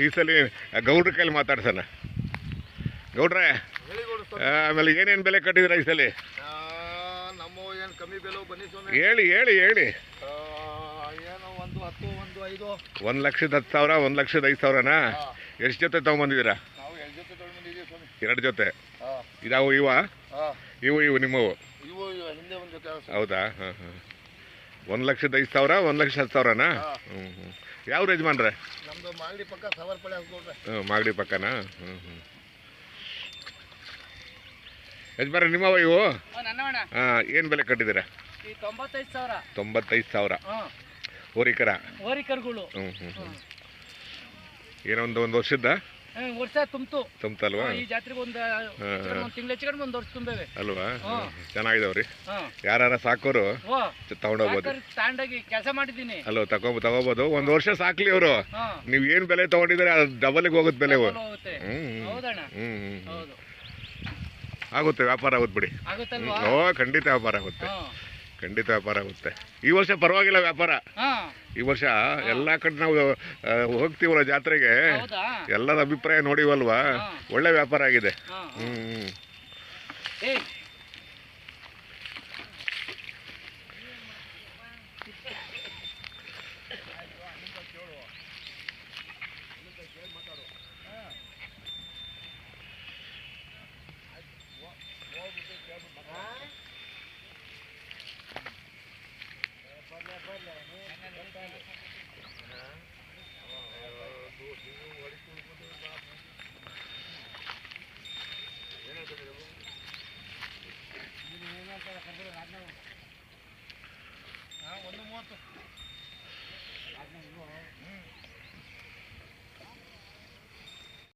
ಈ ಸಲ ಗೌಡ್ರ ಕೈಲಿ ಮಾತಾಡ್ಸೋಣ. ಗೌಡ್ರೆ, ಆಮೇಲೆ ಏನೇನು ಬೆಲೆ ಕಟ್ಟಿದ್ದೀರಾ ಈ ಸಲ? ನಮ್ಮ ಏನು ಕಮ್ಮಿ ಬೆಲೆ ಬನ್ನಿ ಸ್ವಾಮಿ. ಹೇಳಿ ಹೇಳಿ ಹೇಳಿ. ಏನು 110, 15. 1,10,000, 1,05,000ನಾ? ಎಷ್ಟು ಜೊತೆ ತೊಗೊಂಬಂದಿದ್ದೀರಾ? ನಾವು 2 ಜೊತೆ ತೊಗೊಂಡಿದ್ದೀವಿ ಸ್ವಾಮಿ. 2 ಜೊತೆ. ಇದಾವು ಇವು ನಿಮ್ಮವು? ಇವು ಹಿಂದೆ ಒಂದು ಜೊತೆ. ಹೌದಾ? ಹಾಂ ಹಾಂ. 1,05,000, 1,10,000ನಾ? ಯಾವ ಯಜಮಾನ್ರೆ? ನಮ್ಮದು ಮಾಗಡಿ ಪಕ್ಕ ಸವರ್ಪಳ್ಳಿ ಹಾಕ್ಕೊಡ್ರೆ. ಮಾಗಡಿ ಪಕ್ಕನಾ? ಯಜಮಾನ್ರೆ ನಿಮ್ಮವ ಇವು? ಹಾಂ. ಏನು ಬೆಲೆ ಕಟ್ಟಿದ್ದೀರಾ? 95,000. 95,000 ಹೋರಿಕರ? ಹೋರಿಕರುಗಳು. ಏನೋ ಒಂದು ವರ್ಷದ ವರ್ಷ ತುಂಬ್ತಲ್ವಾ? ಈ ಜಾತ್ರೆಗೆ ಒಂದು ತಿಂಗಳು ಹೆಚ್ಚಿಕೊಂಡು ಒಂದು ವರ್ಷ ತುಂಬೇವೆ ಅಲ್ವಾ? ಚೆನ್ನಾಗಿದಾವ್ರಿ. ಯಾರ ಸಾಕೋರು ತಗೊಂಡೋಗ್ಬೋದು. ತಗೊಂಡೋಗಿ ಕೆಲಸ ಮಾಡಿದ್ದೀನಿ. ಅಲ್ವ? ತಗೋಬೋದು. ಒಂದು ವರ್ಷ ಸಾಕ್ಲಿ ಅವರು. ನೀವು ಏನು ಬೆಲೆ ತಗೊಂಡಿದ್ರೆ ಅದು ಡಬಲ್ಗೆ ಹೋಗುತ್ತೆ ಬೆಲೆ. ಆಗುತ್ತೆ, ವ್ಯಾಪಾರ ಆಗುತ್ತೆ ಬಿಡಿ. ಓ, ಖಂಡಿತ ವ್ಯಾಪಾರ ಆಗುತ್ತೆ. ಖಂಡಿತ ವ್ಯಾಪಾರ ಆಗುತ್ತೆ. ಈ ವರ್ಷ ಪರವಾಗಿಲ್ಲ ವ್ಯಾಪಾರ. ಈ ವರ್ಷ ಎಲ್ಲ ಕಡೆ ನಾವು ಹೋಗ್ತೀವಲ್ಲ ಜಾತ್ರೆಗೆ, ಎಲ್ಲರ ಅಭಿಪ್ರಾಯ ನೋಡಿವಲ್ವಾ? ಒಳ್ಳೆ ವ್ಯಾಪಾರ ಆಗಿದೆ.